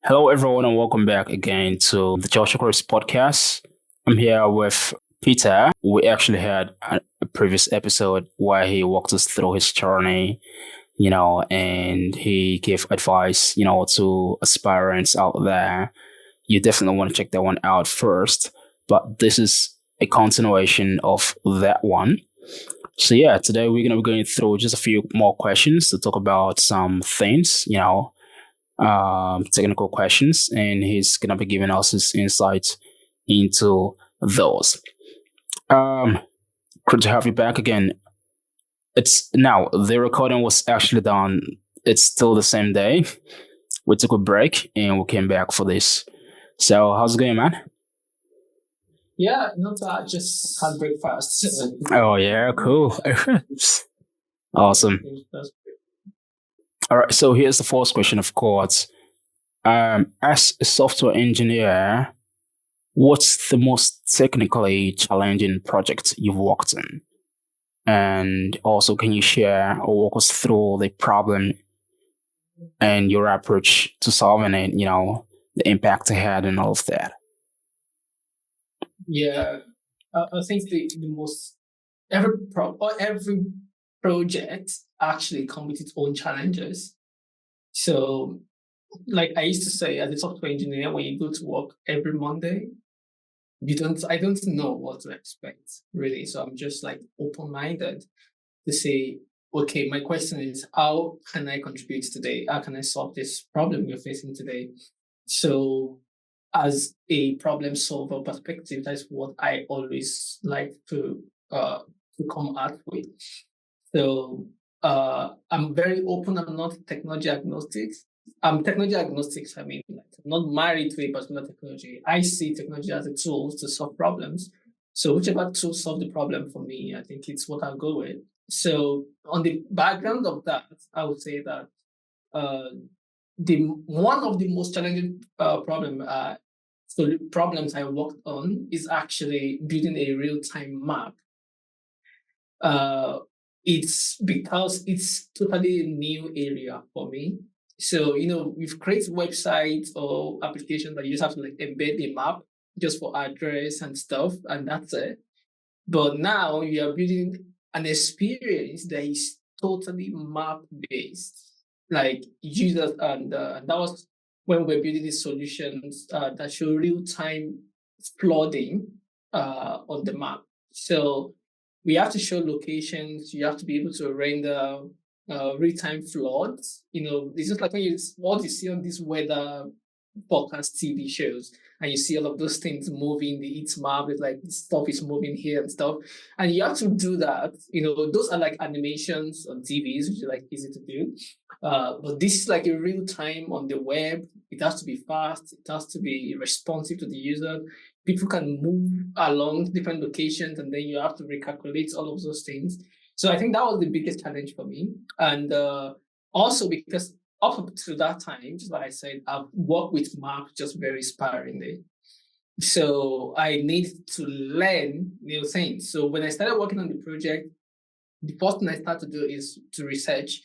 Hello, everyone, and welcome back again to the Joshua Chris podcast. I'm here with Peter. We actually had a previous episode where he walked us through his journey, and he gave advice, to aspirants out there. You definitely want to check that one out first. But this is a continuation of that one. So, yeah, today we're going to be going through just a few more questions to talk about some things, technical questions, and he's gonna be giving us his insights into those. Um, Good to have you back again. It's now the recording was actually done. It's still the same day. We took a break and we came back for this. So how's it going, man? Yeah, not bad. Just had breakfast. Oh yeah, cool. Awesome. All right. So here's the first question, of course. As a software engineer, what's the most technically challenging project you've worked on? And also, can you share or walk us through the problem and your approach to solving it, the impact it had and all of that? Yeah, I think the most every project actually comes with its own challenges. So, like I used to say, as a software engineer, when you go to work every Monday, I don't know what to expect really. So I'm just like open-minded to say, okay, my question is, how can I contribute today? How can I solve this problem you're facing today? So, as a problem solver perspective, that's what I always like to come out with. So, I'm very open. I'm not technology agnostic. I'm technology agnostic. I mean, like, I'm not married to a particular technology. I see technology as a tool to solve problems. So, whichever tool solve the problem for me, I think it's what I'll go with. So, on the background of that, I would say that uh, the one of the most challenging problems I worked on is actually building a real-time map. Uh, it's because it's totally a new area for me. So, we've created websites or applications that you just have to like embed a map just for address and stuff, and that's it. But now you are building an experience that is totally map based, like users, and that was when we're building these solutions that show real time flooding on the map. So we have to show locations. You have to be able to render real time floods. It's just like what you see on these weather podcast TV shows, and you see all of those things moving, the heat map, it's like stuff is moving here and stuff. And you have to do that. Those are like animations on TVs, which is like easy to do. But this is like a real time on the web. It has to be fast, it has to be responsive to the user. People can move along different locations, and then you have to recalculate all of those things. So I think that was the biggest challenge for me. And also because up to that time, just like I said, I've worked with Mark just very sparingly. So I need to learn new things. So when I started working on the project, the first thing I started to do is to research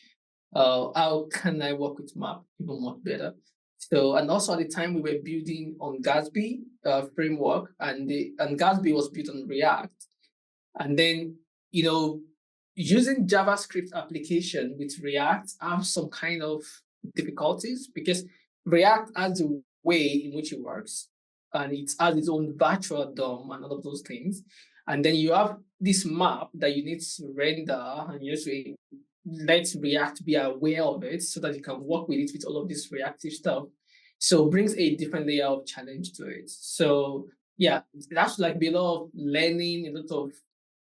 how can I work with Map even much better. So, and also at the time we were building on Gatsby framework, and Gatsby was built on React. And then, using JavaScript application with React have some kind of difficulties because React has a way in which it works, and it has its own virtual DOM and all of those things. And then you have this map that you need to render, and you usually let React be aware of it so that you can work with it with all of this reactive stuff. So it brings a different layer of challenge to it. So yeah, that's like a lot of learning, a lot of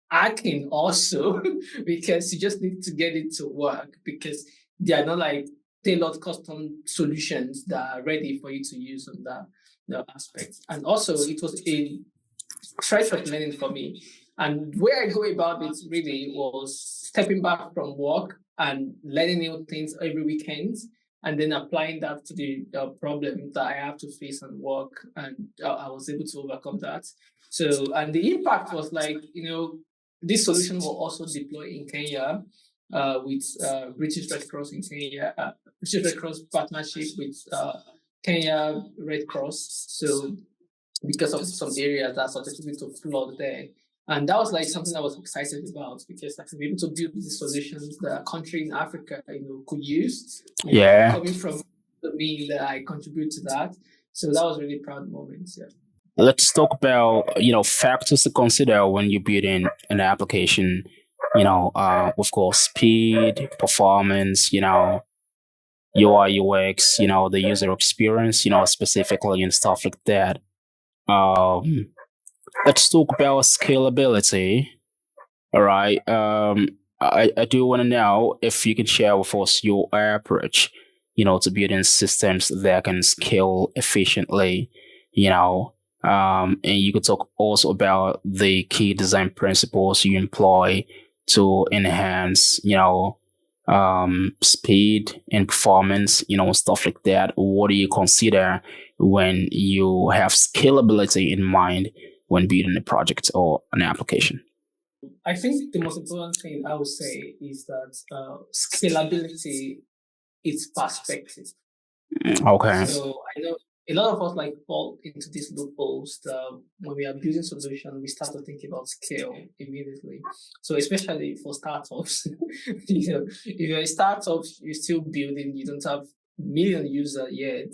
hacking also, because you just need to get it to work because they are not like tailored custom solutions that are ready for you to use on that aspect. And also it was a stretch of learning for me. And where I go about it really was stepping back from work and learning new things every weekend, and then applying that to the problem that I have to face and work. And I was able to overcome that. So, and the impact was like, this solution will also deploy in Kenya with British Red Cross in Kenya, British Red Cross partnership with Kenya Red Cross. So because of some areas that susceptible to flood there. And that was like something I was excited about because I could be able to build these solutions that a country in Africa, could use. Yeah. Coming from me that I contribute to that. So that was really proud moment. Yeah. Let's talk about factors to consider when you're building an application. Of course, speed, performance. UI, UX. The user experience. Specifically and stuff like that. Um, let's talk about scalability. All right. I do want to know if you can share with us your approach, to building systems that can scale efficiently, and you could talk also about the key design principles you employ to enhance, speed and performance, stuff like that. What do you consider when you have scalability in mind when building a project or an application? I think the most important thing I would say is that scalability is perspective. Okay. So I know a lot of us like fall into these loopholes that when we are building solution, we start to think about scale immediately. So especially for startups, if you're a startup, you're still building, you don't have million user yet.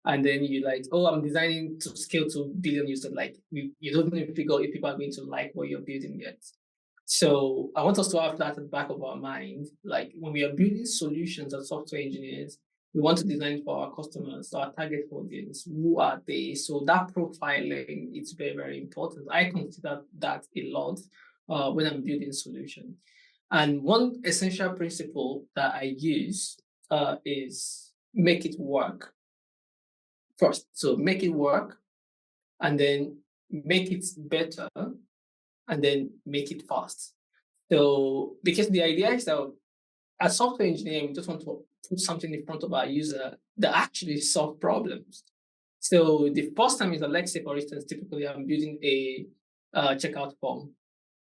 And then you're like, oh, I'm designing to scale to billion users. Like you don't even figure if people are going to like what you're building yet. So I want us to have that at the back of our mind. Like when we are building solutions as software engineers, we want to design for our customers, our target audience. Who are they? So that profiling is very, very important. I consider that a lot when I'm building solutions. And one essential principle that I use is make it work first. So make it work and then make it better and then make it fast. So because the idea is that as software engineer, we just want to put something in front of our user that actually solve problems. So the first time is that, let's say, for instance, typically I'm building a checkout form.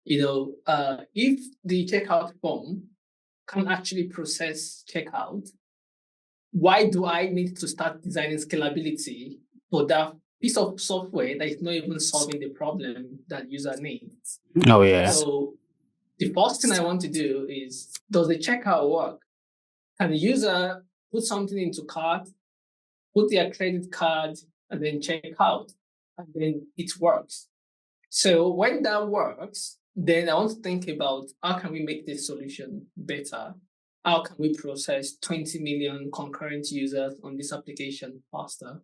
If the checkout form can actually process checkout, why do I need to start designing scalability for that piece of software that is not even solving the problem that user needs? Oh yeah. So the first thing I want to do is, does the checkout work? Can the user put something into cart, put their credit card, and then check out, and then it works? So when that works, then I want to think about how can we make this solution better? How can we process 20 million concurrent users on this application faster?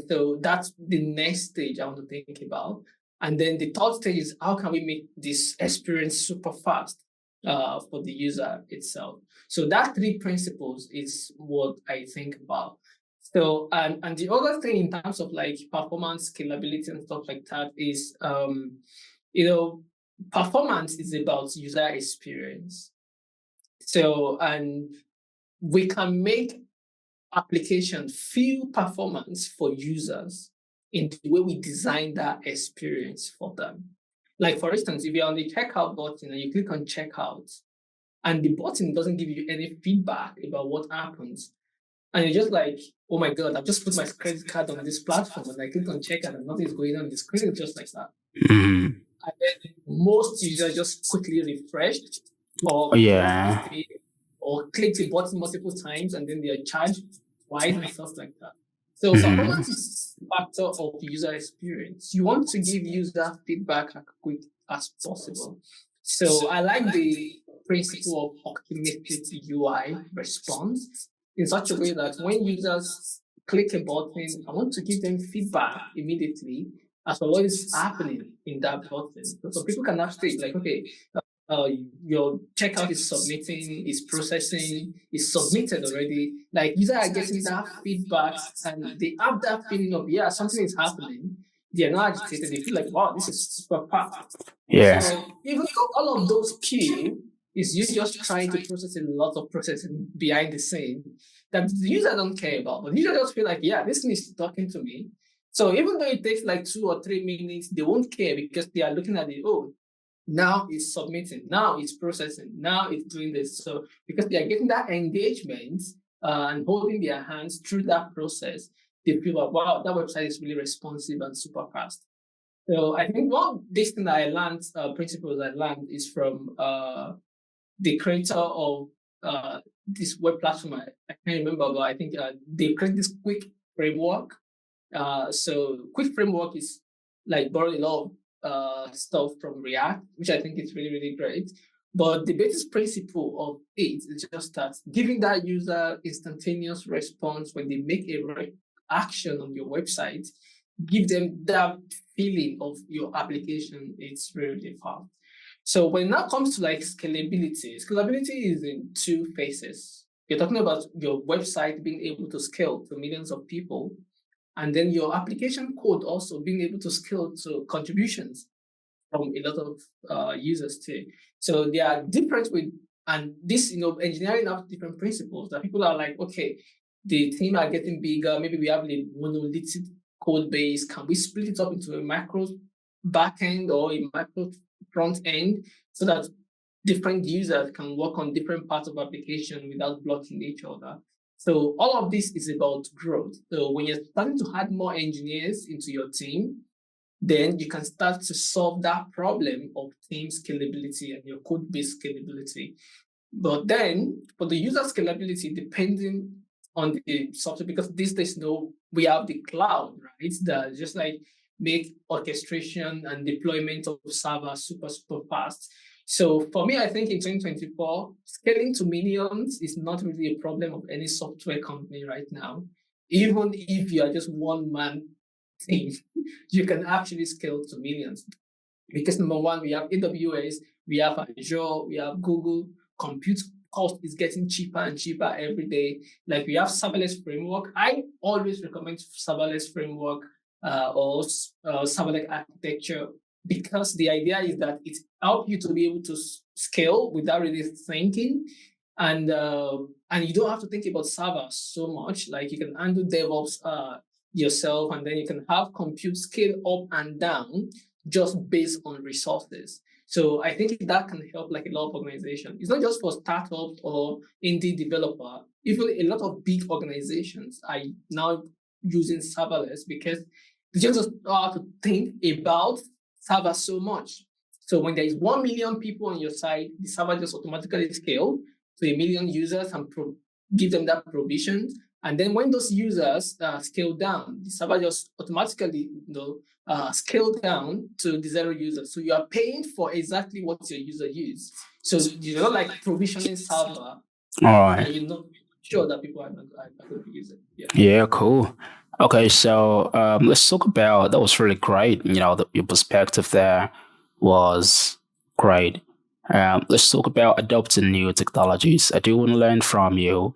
So that's the next stage I want to think about. And then the third stage is how can we make this experience super fast for the user itself? So that three principles is what I think about. So and the other thing in terms of like performance, scalability, and stuff like that is performance is about user experience. So and we can make application feel performance for users in the way we design that experience for them. Like for instance, if you're on the checkout button and you click on checkout and the button doesn't give you any feedback about what happens, and you're just like, oh my God, I've just put my credit card on this platform and I click on checkout and nothing is going on the screen, just like that. Mm. And then most users just quickly refreshed or Yeah. or click the button multiple times and then they are charged twice and stuff like that. So performance is a factor of user experience. You want to give user feedback as quick as possible. So I like the principle of optimistic UI response in such a way that when users click a button, I want to give them feedback immediately as for what is happening in that button. So people can have state like, okay, your checkout is submitting, is processing, is submitted already. Like users are getting that feedback and they have that feeling of, yeah, something is happening. They are not agitated. They feel like, wow, this is super fast. Yeah. So even though all of those queue is you just trying to process a lot of processing behind the scene that the user don't care about, but the user just feel like, yeah, this thing is talking to me. So even though it takes like 2 or 3 minutes, they won't care because they are looking at it. Oh, now it's submitting, now it's processing, now it's doing this. So because they are getting that engagement, and holding their hands through that process, they feel like, wow, that website is really responsive and super fast. So I think one of these things that I learned, principles I learned, is from the creator of this web platform. I can't remember, but I think they created this quick framework. So quick framework is like borrowing a lot of stuff from React, which I think is really, really great. But the basic principle of it is just that giving that user instantaneous response when they make a action on your website, give them that feeling of your application. It's really fast. So when that comes to like scalability is in two phases. You're talking about your website being able to scale to millions of people, and then your application code also being able to scale to contributions from a lot of users too. So they are different with, and this, engineering have different principles that people are like, okay, the team are getting bigger. Maybe we have a monolithic code base. Can we split it up into a macro backend or a macro front end so that different users can work on different parts of application without blocking each other? So all of this is about growth. So when you're starting to add more engineers into your team, then you can start to solve that problem of team scalability and your code base scalability. But then for the user scalability, depending on the software, because these days, we have the cloud, right? That just like make orchestration and deployment of servers super, super fast. So for me, I think in 2024, scaling to millions is not really a problem of any software company right now. Even if you are just one man team, you can actually scale to millions. Because number one, we have AWS, we have Azure, we have Google. Compute cost is getting cheaper and cheaper every day. Like we have serverless framework. I always recommend serverless framework or serverless architecture, because the idea is that it helps you to be able to scale without really thinking. And you don't have to think about servers so much. Like you can handle DevOps yourself, and then you can have compute scale up and down just based on resources. So I think that can help like a lot of organizations. It's not just for startups or indie developer. Even a lot of big organizations are now using serverless because they just don't know how to think about server so much. So when there is 1 million people on your site, the server just automatically scale to 1 million users and give them that provision. And then when those users scale down, the server just automatically scale down to the 0 users. So you are paying for exactly what your user use. So you're not like provisioning server. All right. And you're not sure that people are going to use it. Yeah, cool. Okay, so let's talk about that was really great. Your perspective there was great. Let's talk about adopting new technologies. I do want to learn from you.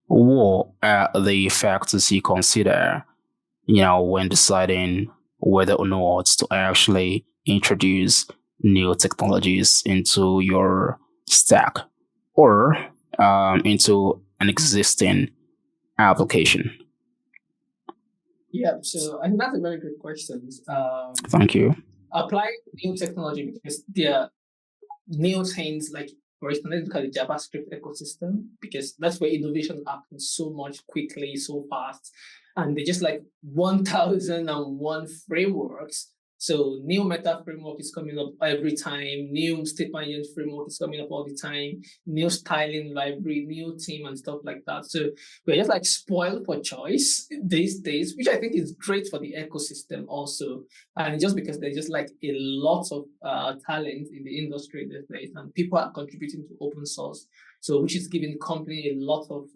What are the factors you consider, when deciding whether or not to actually introduce new technologies into your stack or into an existing application? Yeah, so I think that's a very good question. Thank you. Applying new technology, because there are new things like, for instance, let's look at the JavaScript ecosystem, because that's where innovation happens so much quickly, so fast. And they just like 1001 frameworks. So new meta framework is coming up every time. New state management framework is coming up all the time. New styling library, new theme and stuff like that. So we're just like spoiled for choice these days, which I think is great for the ecosystem also. And just because there's just like a lot of talent in the industry these days, and people are contributing to open source. So which is giving company a lot of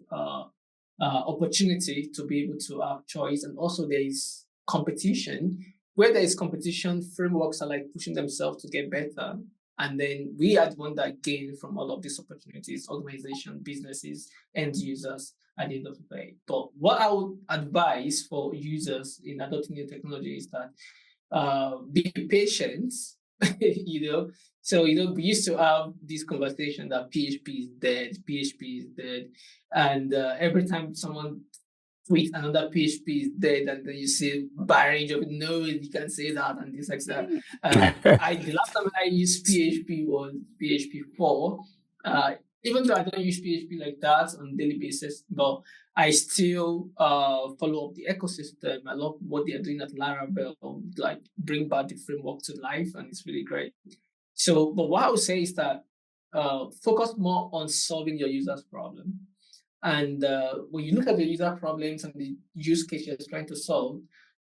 opportunity to be able to have choice. And also there is competition. Where there is competition, frameworks are like pushing themselves to get better. And then we are the one that gain from all of these opportunities, organizations, businesses, end users at the end of the day. But what I would advise for users in adopting new technology is that be patient, So, we used to have this conversation that PHP is dead. And every time someone tweet another PHP is dead, and then you see barrage of no, you can't say that and this like that. The last time I used PHP was PHP 4. even though I don't use PHP like that on a daily basis, but I still follow up the ecosystem. I love what they are doing at Laravel, like bring back the framework to life, and it's really great. So, but what I would say is that focus more on solving your user's problem. And when you look at the user problems and the use case you're trying to solve,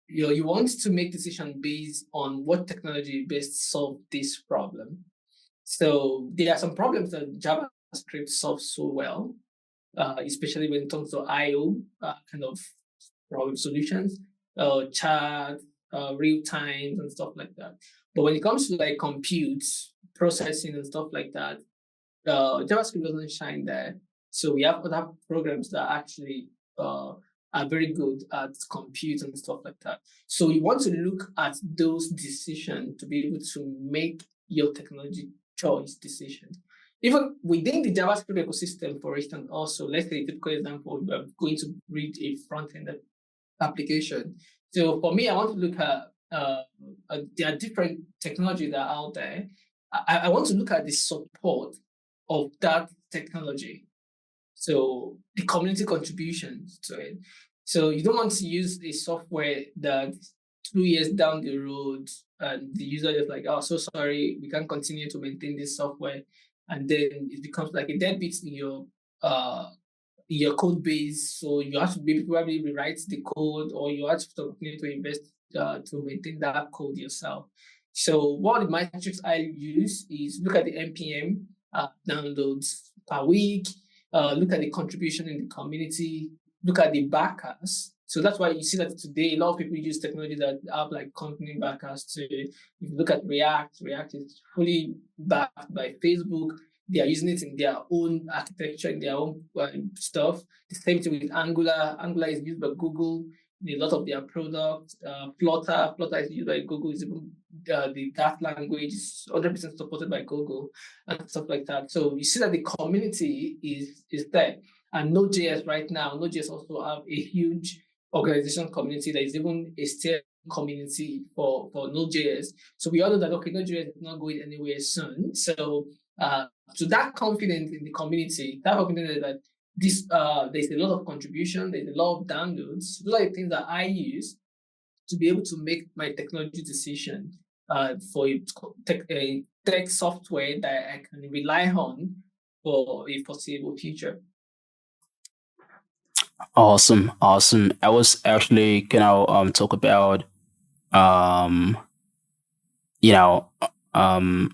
you want to make decision based on what technology best solve this problem. So there are some problems that JavaScript solves so well, especially when it comes to IO kind of problem solutions, chat, real times and stuff like that. But when it comes to like compute, processing and stuff like that, JavaScript doesn't shine there. So we have other programs that actually are very good at compute and stuff like that. So you want to look at those decisions to be able to make your technology choice decision. Even within the JavaScript ecosystem, for instance, also, let's say a typical example, we're going to read a front-end application. So for me, I want to look at there are different technologies that are out there. I want to look at the support of that technology. So the community contributions to it. So you don't want to use a software that 2 years down the road and the user is like, oh, so sorry, we can't continue to maintain this software. And then it becomes like a deadbeat in your code base. So you have to maybe probably rewrite the code or you have to continue to invest to maintain that code yourself. So one of the metrics I use is look at the NPM downloads per week, look at the contribution in the community, look at the backers. So that's why you see that today a lot of people use technology that have like company backers to. If you look at React is fully backed by Facebook. They are using it in their own architecture, in their own stuff. The same thing with Angular. Angular is used by Google in a lot of their products. Flutter is used by Google. Is even the Dart language is 100% supported by Google and stuff like that. So you see that the community is there. And Node.js right now, Node.js also have a huge organization community. There is even a steering community for Node.js. So we all know that okay, Node.js is not going anywhere soon. So that confidence in the community, that confidence that this there's a lot of contribution, there's a lot of downloads. Those are the things that I use to be able to make my technology decision for a tech software that I can rely on for a foreseeable future. Awesome, awesome. I was actually gonna talk about um you know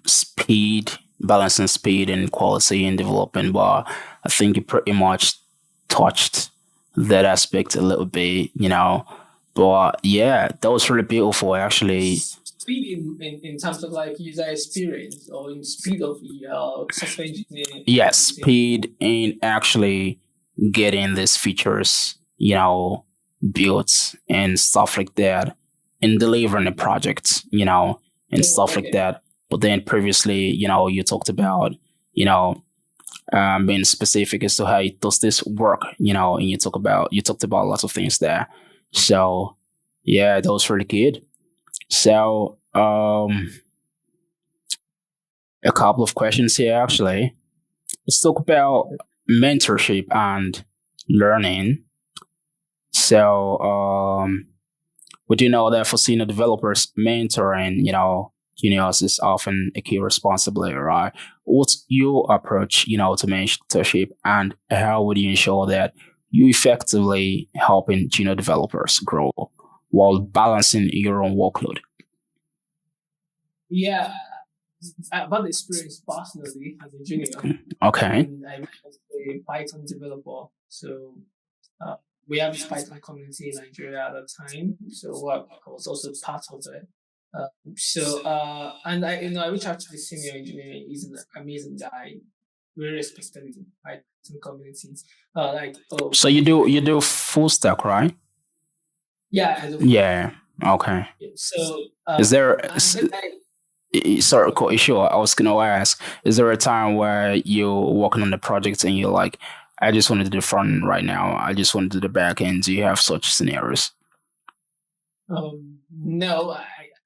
speed, balancing speed and quality in development, but I think you pretty much touched that aspect a little bit. But yeah, that was really beautiful actually. Speed in terms of like user experience or in speed of software engineering. Yes, speed in actually getting these features built and stuff like that, and delivering the project and stuff like that. But then previously you talked about, you know, being specific as to how does this work, and you talked about lots of things there. So yeah, that was really good. So a couple of questions here actually. Let's talk about mentorship and learning. So we do know that for senior developers, mentoring juniors is often a key responsibility, right? What's your approach to mentorship, and how would you ensure that you effectively helping junior developers grow while balancing your own workload? Yeah, I've had experience personally as a junior. Okay. And I was a Python developer. So we have this Python community in Nigeria at the time. So I was also part of it. And I reached out to the senior engineer. He's an amazing guy, very respected in the Python community. So you do full stack, right? Yeah, I do. Yeah. Okay. So Is there sorry, okay. sure. I was gonna ask, is there a time where you're working on the project and you're like, I just want to do the front end right now. I just want to do the back end. Do you have such scenarios? No,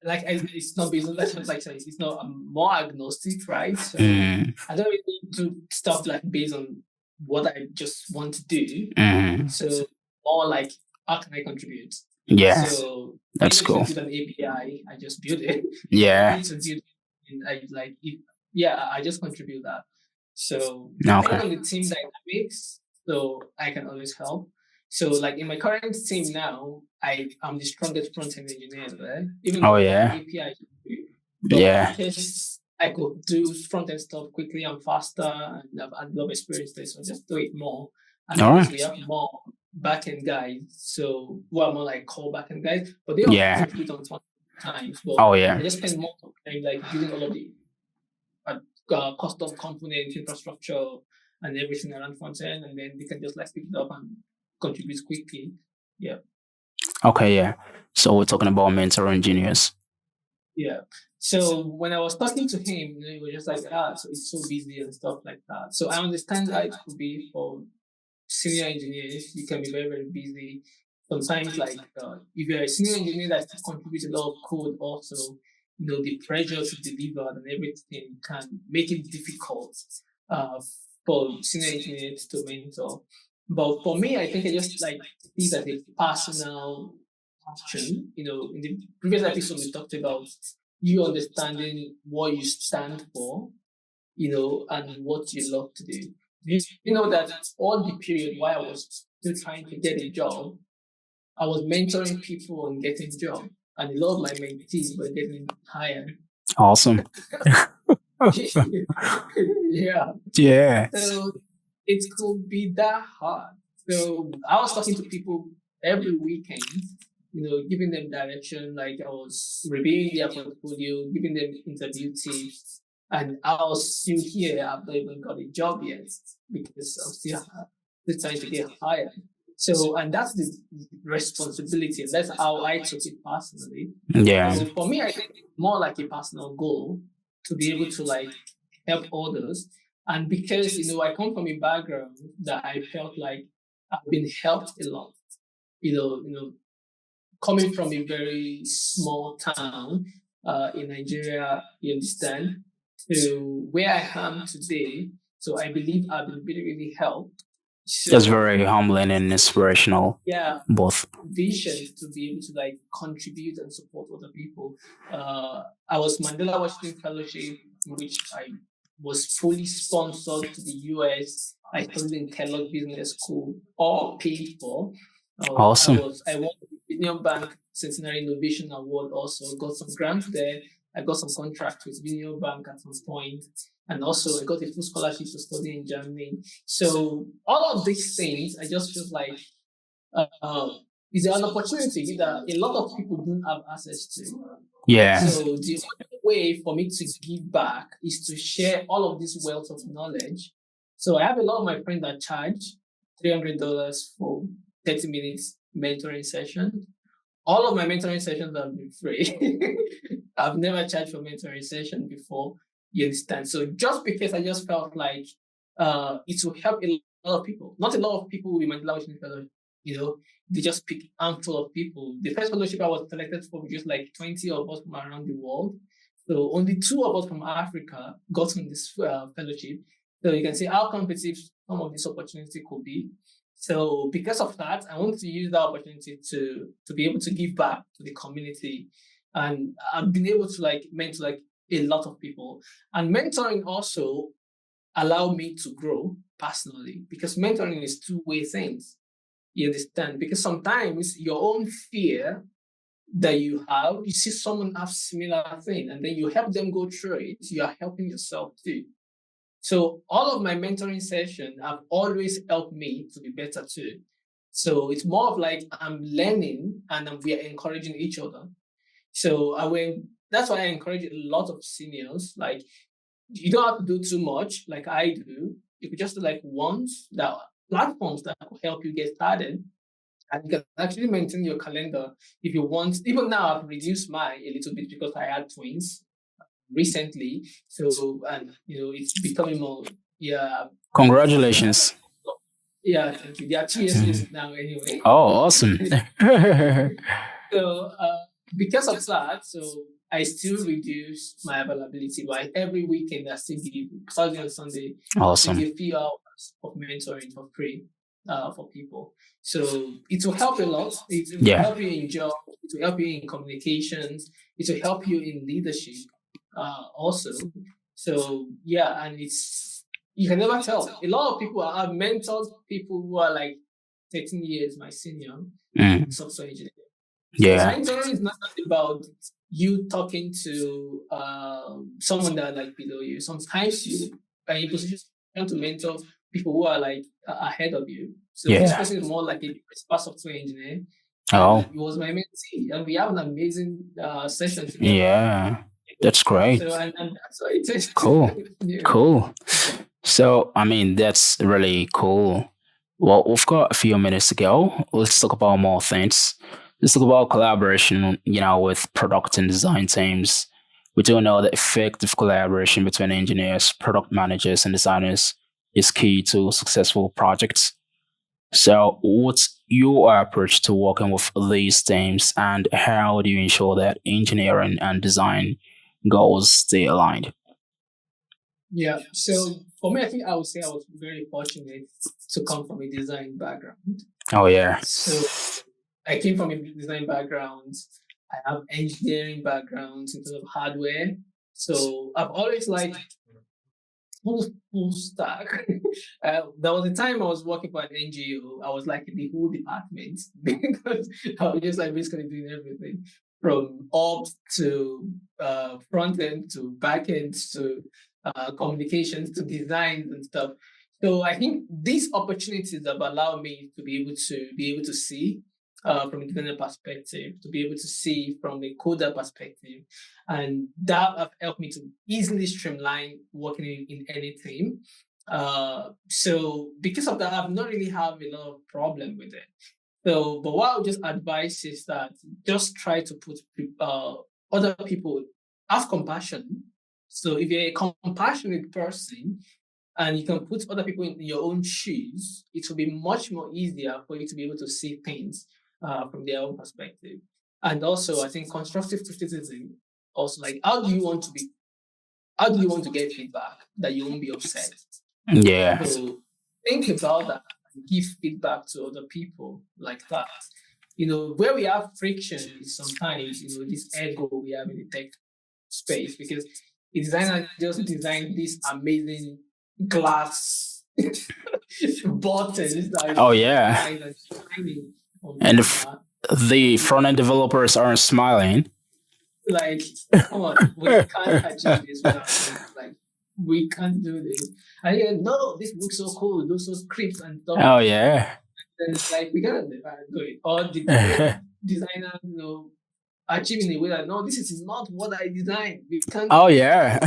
it's not based on that's what like it's not I'm more agnostic, right? So Mm, I don't really do stuff like based on what I just want to do. mm, So more like how can I contribute? yeah, So I that's need to cool. build an API, I just build it. If I Yeah. need to build, I like if, yeah, I just contribute that. So depending Okay. on the team dynamics, so I can always help. So like in my current team now, I'm the strongest front end engineer there, even Oh though I have yeah. API, but Yeah. because I could do front end stuff quickly and faster, and I've had a lot of experience there, so I just do it more. And All obviously, we right. have more backend guys, so who are more like core backend guys, but they also Yeah. contribute on front times. But Oh I yeah. just spend more time like building all of the uh, custom component infrastructure and everything around front end, and then they can just like pick it up and contribute quickly. Yeah, Okay. Yeah. So we're talking about mentor engineers. yeah. So when I was talking to him, he was just like, so it's so busy and stuff like that. So I understand how it could be for senior engineers. You can be very, very busy. Sometimes, like if you're a senior engineer that contributes a lot of code, also, the pressure to deliver and everything can make it difficult uh, for senior engineers to mentor. But for me, I think I just like see that a personal passion. In the previous episode, we talked about you understanding what you stand for, and what you love to do. You know that all the period while I was still trying to get a job, I was mentoring people on getting job, and a lot of my mentees were getting hired. Awesome. Yeah, Yeah. so it could be that hard. So I was talking to people every weekend, giving them direction. Like I was reviewing their portfolio, giving them interview tips, and I was still here. I've not even got a job yet because I'm still trying to get hired. So, and that's the responsibility, and that's how I took it personally. Yeah. So for me, I think it's more like a personal goal to be able to like help others. And because I come from a background that I felt like I've been helped a lot. Coming from a very small town in Nigeria, you understand, to where I am today. So I believe I've been really, really helped. That's So very humbling and inspirational. yeah, Both. vision to be able to like contribute and support other people. I was Mandela Washington Fellowship, in which I was fully sponsored to the US. I studied in Kellogg Business School, all paid for. Awesome. I won the Union Bank Centenary Innovation Award. Also got some grants there. I got some contracts with Union Bank at some point, and also I got a full scholarship to study in Germany. So all of these things, I just feel like uh, is an opportunity that a lot of people don't have access to. Yeah. So the only way for me to give back is to share all of this wealth of knowledge. So I have a lot of my friends that charge $300 for 30 minutes mentoring session. All of my mentoring sessions have been free. I've never charged for mentoring session before. You understand? So just because I just felt like it will help a lot of people. Not a lot of people will be Mandela Washington Fellowship. They just pick a handful of people. The first fellowship I was selected for was just like 20 of us from around the world. So only two of us from Africa got on this fellowship. So you can see how competitive some of this opportunity could be. So because of that, I want to use that opportunity to be able to give back to the community, and I've been able to like mentor like a lot of people, and mentoring also allow me to grow personally because mentoring is two-way things. You understand? Because sometimes your own fear that you have, you see someone have similar thing, and then you help them go through it. You are helping yourself too. So all of my mentoring sessions have always helped me to be better too. So it's more of like I'm learning and we are encouraging each other. So that's why I encourage a lot of seniors. Like you don't have to do too much, like I do. You could just do like once that platforms that will help you get started. And you can actually maintain your calendar if you want. Even now, I've reduced mine a little bit because I had twins recently. So, and it's becoming more, yeah, yeah, Congratulations. yeah, thank you. They are 2 years old now anyway. Oh, awesome. So, because of that, so I still reduce my availability. But every weekend, I still give Saturday and Sunday. I still Awesome. give few hours of mentoring for free for people. So it will help a lot. It will Yeah. help you in job. It will help you in communications. It will help you in leadership also. So yeah, and it's you can never tell. A lot of people I've mentored people who are like 13 years my senior Mm. in software engineering. So Yeah. mentoring is not about you talking to someone that like below you. Sometimes you are in a position to mentor people who are like ahead of you. So this Yeah. person is more like a principal software engineer, and Oh, he was my mentee, and we have an amazing session together. yeah. That's great. So and that's what it is. Cool. Yeah. Cool. So, I mean, that's really cool. Well, we've got a few minutes to go. Let's talk about more things. Let's talk about collaboration, with product and design teams. We do know that effective collaboration between engineers, product managers, and designers is key to successful projects. So, what's your approach to working with these teams, and how do you ensure that engineering and design goals stay aligned? Yeah. So for me, I think I would say I was very fortunate to come from a design background. Oh, yeah. So I came from a design background. I have engineering backgrounds in terms of hardware. So I've always liked full stack. There was a time I was working for an NGO. I was like in the whole department because I was just like basically doing everything from ops to front end to back end to communications to design and stuff. So I think these opportunities have allowed me to be able to see from a designer perspective, to be able to see from a coder perspective, and that have helped me to easily streamline working in any team. So because of that, I've not really have a lot of problem with it. So, but what I would just advise is that just try to put other people, have compassion. So if you're a compassionate person and you can put other people in your own shoes, it will be much more easier for you to be able to see things from their own perspective. And also, I think constructive criticism. Also, like, how do you want to be? How do you want to get feedback that you won't be upset? Yeah. So think about that and give feedback to other people like that. Where we have friction is sometimes, this ego we have in the tech space because the designer just designed this amazing glass buttons that Oh, is yeah. bright and shining on And paper. the front end developers aren't smiling. Like, come on, we can't achieve this without them. Like, we can't do this. And yeah, no, this looks so cool. Those so scripts and stuff. Oh, yeah. And it's like we gotta do it. Or the designer, achieve in a way that no, this is not what I designed. We can't. Oh, yeah.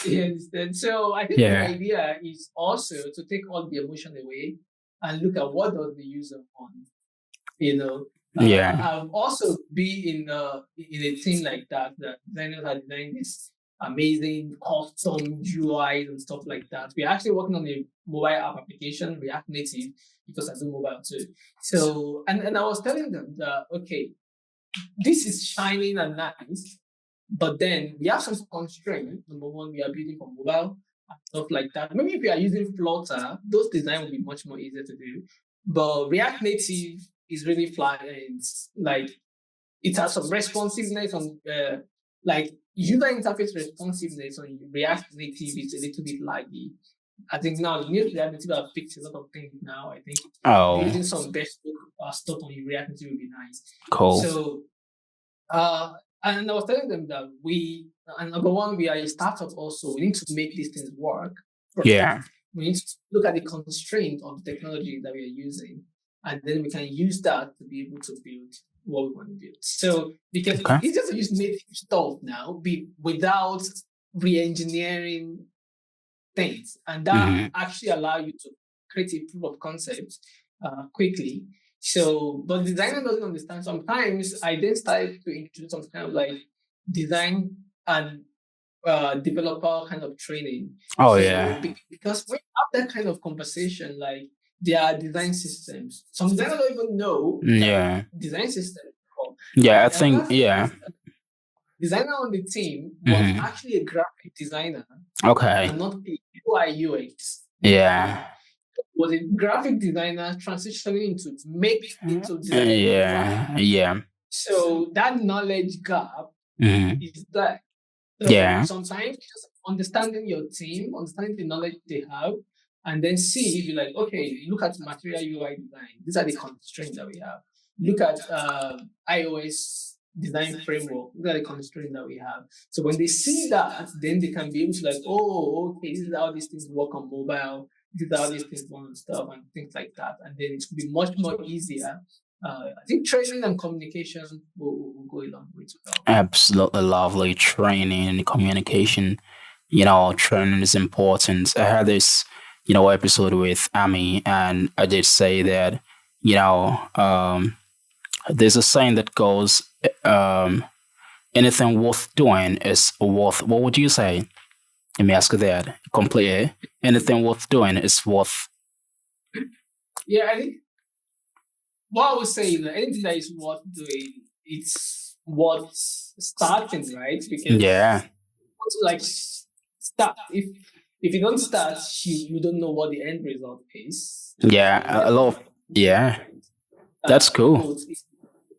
You understand? So I think the Yeah. idea is also to take all the emotion away and look at what does the user want. Yeah. I've also been in a team like that designers are designing this amazing custom UIs and stuff like that. We're actually working on a mobile app application, React Native, because I do mobile too. So and I was telling them that okay, this is shining and nice, but then we have some constraints. Number one, we are building for mobile and stuff like that. Maybe if you are using Flutter, those design will be much more easier to do. But React Native is really flat and like it has some responsiveness on like user interface responsiveness on React Native is a little bit laggy. I think now the new React Native have fixed a lot of things now. I think Oh, building some best stuff on React Native would be nice. cool. So and I was telling them that and number one, we are a startup also. We need to make these things work. Yeah. We need to look at the constraint of the technology that we are using, and then we can use that to be able to build what we want to build. So because Okay. it's easier to use native stuff now, without re-engineering things, and that actually allow you to create a proof of concept quickly. So, but the designer doesn't understand. Sometimes I then started to introduce some kind of like design and developer kind of training. Oh, So yeah. because when you have that kind of conversation, like there are design systems. Some designers don't even know that Yeah. design systems Yeah, I And think, apart from yeah. this, designer on the team was Hmm. actually a graphic designer Okay. and not a UI UX Yeah. designer. Was a graphic designer transitioning into designing UI. Yeah. Yeah. So that knowledge gap Hmm. is there. So Yeah. sometimes just understanding your team, understanding the knowledge they have, and then see if you're like, okay, look at material UI design. These are the constraints that we have. Look at iOS design framework. These are the constraints that we have. So when they see that, then they can be able to like, oh, okay, this is how these things work on mobile. This is how these things work on stuff and things like that. And then it will be much more easier. I think training and communication will go a long way to help. Absolutely lovely training and communication. Training is important. I had this, episode with Amy, and I did say that, you know, there's a saying that goes, um, anything worth doing is worth, what would you say? Let me ask you that completely. Anything worth doing is worth, Yeah, I think what I would say is that anything that is worth doing, it's worth starting, right? yeah, Because once you start, if you don't start, you don't know what the end result is, and yeah, you'll a never lot know, of, yeah, right? that's cool. But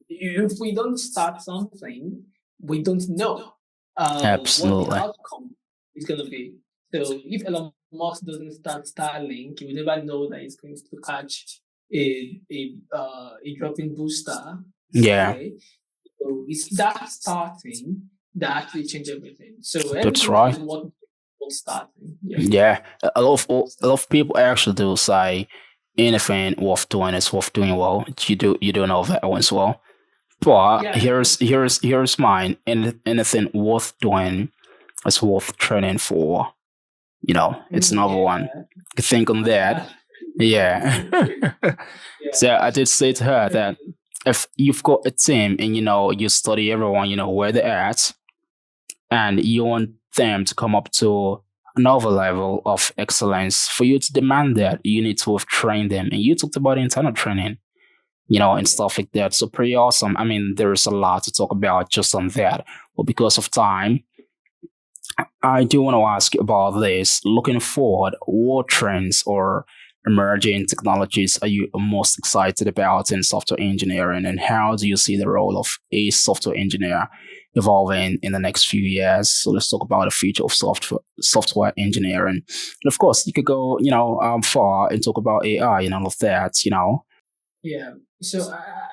if we don't start something, we don't know what the Absolutely. outcome is going to be. So if Elon Musk doesn't start Starlink, you will never know that he's going to catch a dropping booster Yeah, somewhere. So it's that starting that actually change everything. So that's everything that right. is what starting. Yeah. Yeah, a lot of people actually do say anything worth doing is worth doing well. You do know that one as well. But Yeah. here's mine. Anything worth doing is worth training for. It's another one. Yeah. Think on that. Yeah. Yeah. So I did say to her that if you've got a team and you study everyone, where they're at, and you want them to come up to another level of excellence, for you to demand that, you need to have trained them. And you talked about internal training, and Yeah. stuff like that. So pretty awesome. I mean, there's a lot to talk about just on that. But because of time, I do want to ask you about this. Looking forward, what trends or emerging technologies are you most excited about in software engineering, and how do you see the role of a software engineer evolving in the next few years? So let's talk about the future of software engineering. And of course, you could go, far and talk about AI and all of that. Yeah. So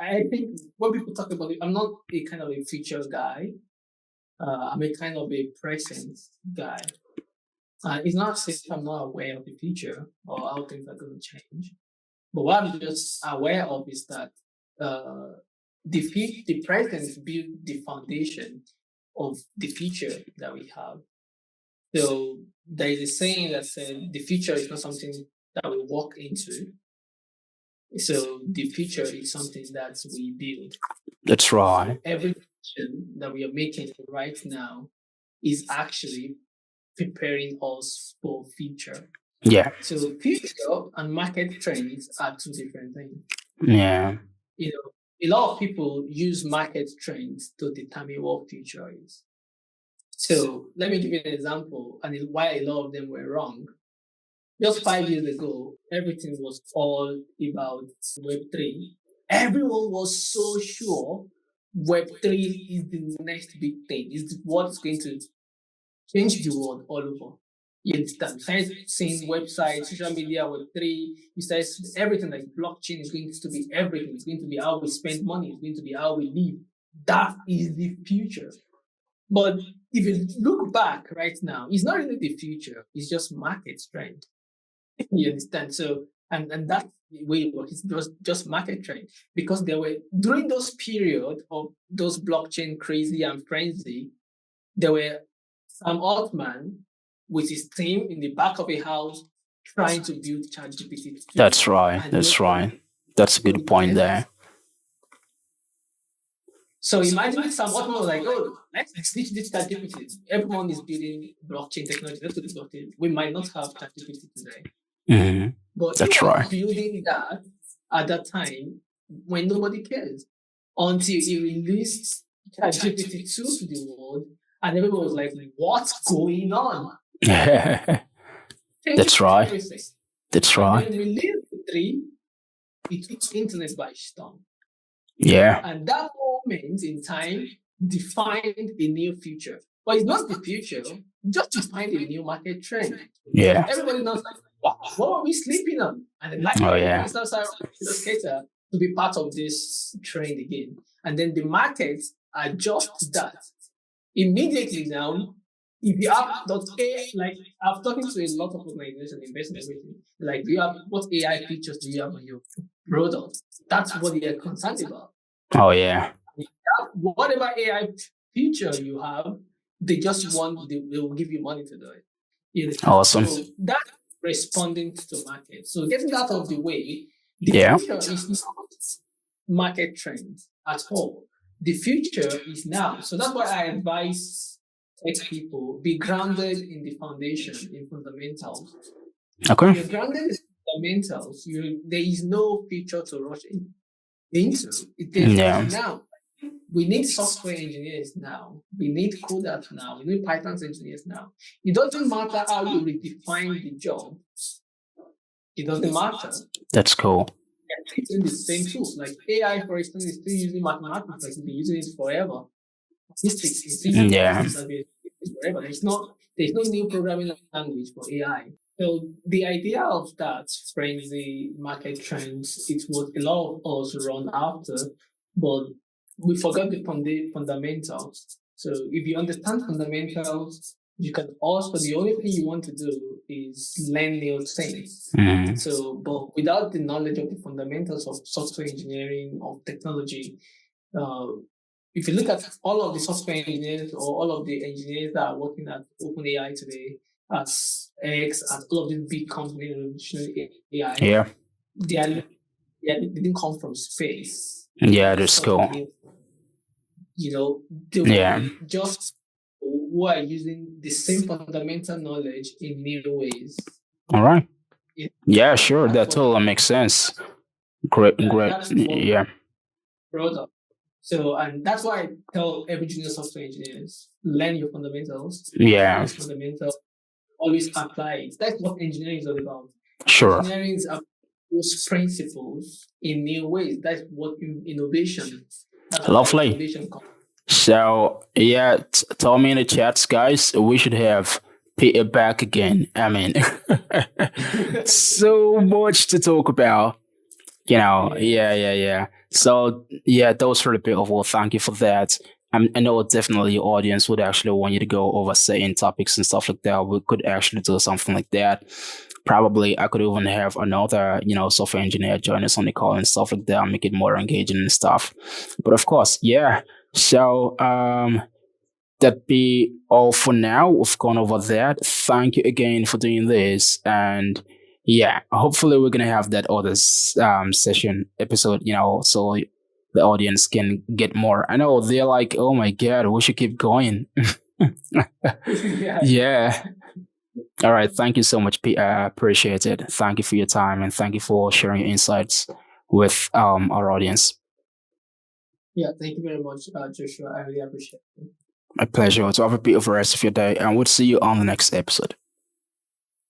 I think when people talk about it, I'm not a kind of a feature guy. I'm a kind of a present guy. It's not as if I'm not aware of the future or how things are going to change. But what I'm just aware of is that uh, the present build the foundation of the future that we have. So there is a saying that said the future is not something that we walk into. So the future is something that we build. That's right. So every decision that we are making right now is actually preparing us for future. Yeah. So future and market trends are two different things. Yeah. You know, a lot of people use market trends to determine what future is. So let me give you an example and why a lot of them were wrong. Just 5 years ago, everything was all about Web3. Everyone was so sure Web3 is the next big thing, is what's going to change the world all over. You understand? You start seeing websites, social media, Web3, you start everything like blockchain is going to be everything. It's going to be how we spend money, it's going to be how we live. That is the future. But if you look back right now, it's not really the future, it's just market trend. You understand? So, and that way it works. It was just market trend because there were during those period of those blockchain crazy and frenzy, there were Sam Altman with his team in the back of a house trying to build ChatGPT 2, That's right. and That's nobody right. That's a good could point get it. there. So imagine Sam Altman was like, "Oh, let's teach this ChatGPT. Everyone is building blockchain technology. Let's do this blockchain. We might not have ChatGPT today, Hmm. but he That's was right. building that at that time when nobody cares. until he released ChatGPT 2 to the world, and everyone was like, "What's going on?" Changed That's right. everything. That's And right. then released the 3, it took internet by storm. Yeah. And that moment in time defined a new future. But it's not the future, just defined a new market trend. Yeah. Everybody knows, like, what are we sleeping on? And then, like, Oh everybody yeah. starts to cater to be part of this trend again. And then the market adjusts to that. Immediately now, if you have dot A, like I've talking to a lot of organizations investing in everything. Like, do you have what AI features do you have on your product? That's what they're concerned about. Oh yeah. Whatever AI feature you have, they just want they will give you money to do it. You understand? Awesome. So that's responding to the market. So getting that out of the way, the Yeah. future is not market trends at all. The future is now. So that's why I advise tech people be grounded in the foundation, in fundamentals. Okay. You're grounded in fundamentals. There is no future to rush into. It is Yeah. now. We need software engineers now. We need coders now. We need Python engineers now. It doesn't matter how you redefine the job. It doesn't matter. That's cool. They're using the same tools. Like AI, for instance, is still using mathematics. Like, we've been using it forever. Statistics is still using Yeah. statistics forever. There's no new programming language for AI. So the idea of that frenzy market trends, it's what a lot of us run after, but we forgot the fundamentals. So if you understand fundamentals, you can also, the only thing you want to do is learn new things. Mhm. So, but without the knowledge of the fundamentals of software engineering, of technology, if you look at all of the software engineers or all of the engineers that are working at OpenAI today, as X, at all of these big companies, revolutionary AI, Yeah. they didn't come from space. Yeah, that's cool. You know, they Yeah. were just who are using the same fundamental knowledge in new ways. All right. Yeah. Yeah, sure. That That's what- totally makes sense. Great. Great. That's what Yeah. product. So, and that's why I tell every junior software engineers, learn your fundamentals. Yeah. These fundamentals, always apply it. That's what engineering is all about. Sure. Engineering is applying those principles in new ways. That's what innovation. That's what Lovely. innovation comes. So yeah, tell me in the chats, guys. We should have Peter back again. I mean, so much to talk about. You know, yeah. So yeah, those were the beautiful. Thank you for that. I know definitely your audience would actually want you to go over certain topics and stuff like that. We could actually do something like that. Probably I could even have another, software engineer join us on the call and stuff like that, make it more engaging and stuff. But of course, yeah. So that be all for now. We've gone over that. Thank you again for doing this. And yeah, hopefully we're gonna have that other session episode, so the audience can get more. I know they're like, oh my god, we should keep going. Yeah. All right. Thank you so much, Pete. I appreciate it. Thank you for your time and thank you for sharing your insights with our audience. Yeah, thank you very much, Joshua. I really appreciate it. My pleasure. So have a beautiful rest of your day and we'll see you on the next episode.